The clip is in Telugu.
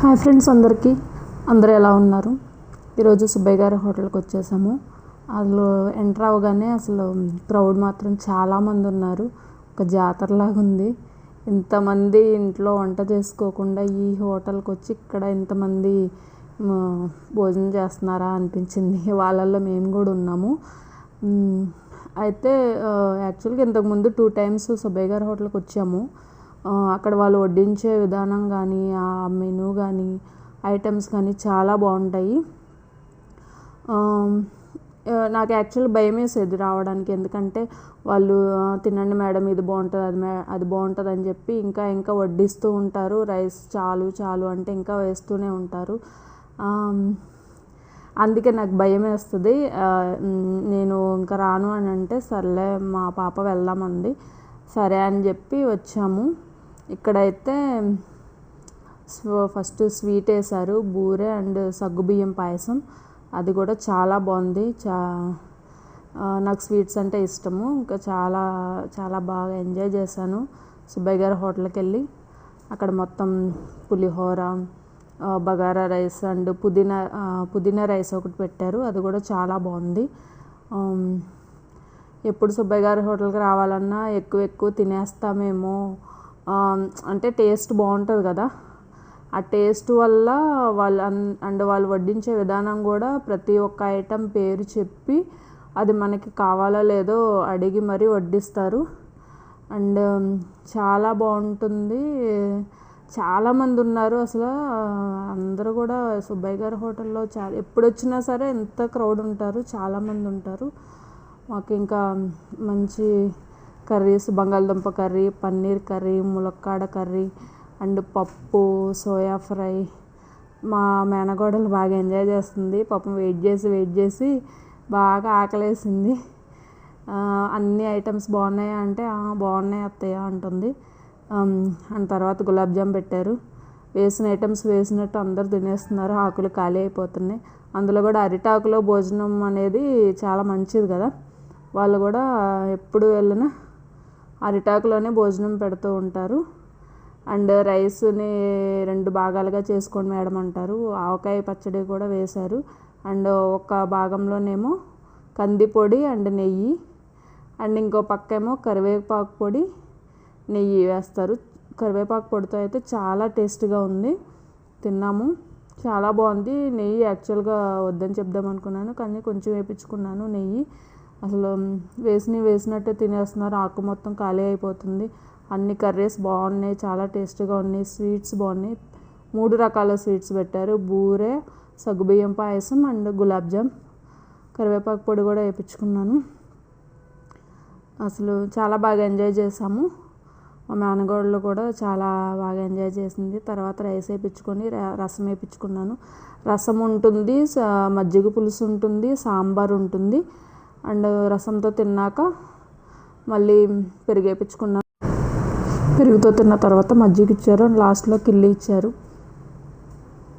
హాయ్ ఫ్రెండ్స్, అందరూ ఎలా ఉన్నారు? ఈరోజు సుబ్బయ్య గారి హోటల్కి వచ్చేసాము. అందులో ఎంటర్ అవగానే అసలు క్రౌడ్ మాత్రం చాలామంది ఉన్నారు. ఒక జాతరలాగా ఉంది. ఇంతమంది ఇంట్లో వంట చేసుకోకుండా ఈ హోటల్కి వచ్చి ఇక్కడ ఇంతమంది భోజనం చేస్తున్నారా అనిపించింది. వాళ్ళల్లో మేము కూడా ఉన్నాము. అయితే యాక్చువల్గా ఇంతకుముందు 2 times సుబ్బయ్య గారి హోటల్కి వచ్చాము. అక్కడ వాళ్ళు వడ్డించే విధానం కానీ, ఆ మెనూ కానీ, ఐటమ్స్ కానీ చాలా బాగుంటాయి. నాకు యాక్చువల్ భయం వేసేది రావడానికి. ఎందుకంటే వాళ్ళు తినండి మేడం, ఇది బాగుంటుంది, అది బాగుంటుంది అని చెప్పి ఇంకా వడ్డిస్తూ ఉంటారు. రైస్ చాలు అంటే ఇంకా వేస్తూనే ఉంటారు. అందుకే నాకు భయం వేస్తుంది. నేను ఇంకా రాను అని అంటే, సర్లే మా పాప వెళ్దామంది. సరే అని చెప్పి వచ్చాము. ఇక్కడైతే ఫస్ట్ స్వీట్ వేశారు, బూరె అండ్ సగ్గుబియ్యం పాయసం. అది కూడా చాలా బాగుంది. నాకు స్వీట్స్ అంటే ఇష్టము. ఇంకా చాలా బాగా ఎంజాయ్ చేశాను సుబ్బయ్య గారి హోటల్కి వెళ్ళి. అక్కడ మొత్తం పులిహోర, బగారా రైస్ అండ్ పుదీనా రైస్ ఒకటి పెట్టారు. అది కూడా చాలా బాగుంది. ఎప్పుడు సుబ్బయ్య గారి హోటల్కి రావాలన్నా ఎక్కువ తినేస్తామేమో, అంటే టేస్ట్ బాగుంటుంది కదా. ఆ టేస్ట్ వల్ల వాళ్ళు వడ్డించే విధానం కూడా ప్రతి ఒక్క ఐటెం పేరు చెప్పి అది మనకి కావాలో లేదో అడిగి మరీ వడ్డిస్తారు. అండ్ చాలా బాగుంటుంది. చాలామంది ఉన్నారు. అసలు అందరూ కూడా సుబ్బయ్య గారి హోటల్లో ఎప్పుడు వచ్చినా సరే ఎంత క్రౌడ్ ఉంటారు, చాలామంది ఉంటారు. మాకు ఇంకా మంచి కర్రీస్, బంగాళదుంప కర్రీ, పన్నీర్ కర్రీ, ములక్కాడ కర్రీ అండ్ పప్పు, సోయా ఫ్రై. మా మేనగోడలు బాగా ఎంజాయ్ చేస్తుంది. పాపం వెయిట్ చేసి బాగా ఆకలేసింది. అన్ని ఐటమ్స్ బాగున్నాయా అంటే బాగున్నాయి అత్తయ్య అంటుంది. అండ్ తర్వాత గులాబ్ జామ్ పెట్టారు. వేసిన ఐటమ్స్ వేసినట్టు అందరు తినేస్తున్నారు. ఆకులు ఖాళీ అయిపోతున్నాయి. అందులో కూడా అరిటాకులో భోజనం అనేది చాలా మంచిది కదా. వాళ్ళు కూడా ఎప్పుడు వెళ్ళినా అరిటాకులోనే భోజనం పెడుతూ ఉంటారు. అండ్ రైస్ని 2 భాగాలుగా చేసుకోండి మేడం అంటారు. ఆవకాయ పచ్చడి కూడా వేశారు. అండ్ ఒక భాగంలోనేమో కంది పొడి అండ్ నెయ్యి, అండ్ ఇంకో పక్కేమో కరివేపాకు పొడి, నెయ్యి వేస్తారు. కరివేపాకు పొడితో అయితే చాలా టేస్ట్గా ఉంది. తిన్నాము, చాలా బాగుంది. నెయ్యి యాక్చువల్గా వద్దని చెప్దాం అనుకున్నాను, కానీ కొంచెం వేయించుకున్నాను నెయ్యి. అసలు వేసినట్టే తినేస్తున్నారు. ఆకు మొత్తం ఖాళీ అయిపోతుంది. అన్ని కర్రీస్ బాగున్నాయి, చాలా టేస్ట్గా ఉన్నాయి. స్వీట్స్ బాగున్నాయి. 3 రకాల స్వీట్స్ పెట్టారు, బూరె, సగ్గుబియ్యం పాయసం అండ్ గులాబ్ జామ్. కరివేపాకు పొడి కూడా వేయించుకున్నాను. అసలు చాలా బాగా ఎంజాయ్ చేసాము. మా మేనగోడలు కూడా చాలా బాగా ఎంజాయ్ చేసింది. తర్వాత రైస్ వేయించుకొని రసం వేయించుకున్నాను. రసం ఉంటుంది, మజ్జిగ పులుసు ఉంటుంది, సాంబార్ ఉంటుంది. అండ్ రసంతో తిన్నాక మళ్ళీ పెరుగు వేయించుకున్నాను. పెరుగుతో తిన్న తర్వాత మజ్జిగ ఇచ్చారు. లాస్ట్లో కిల్లి ఇచ్చారు.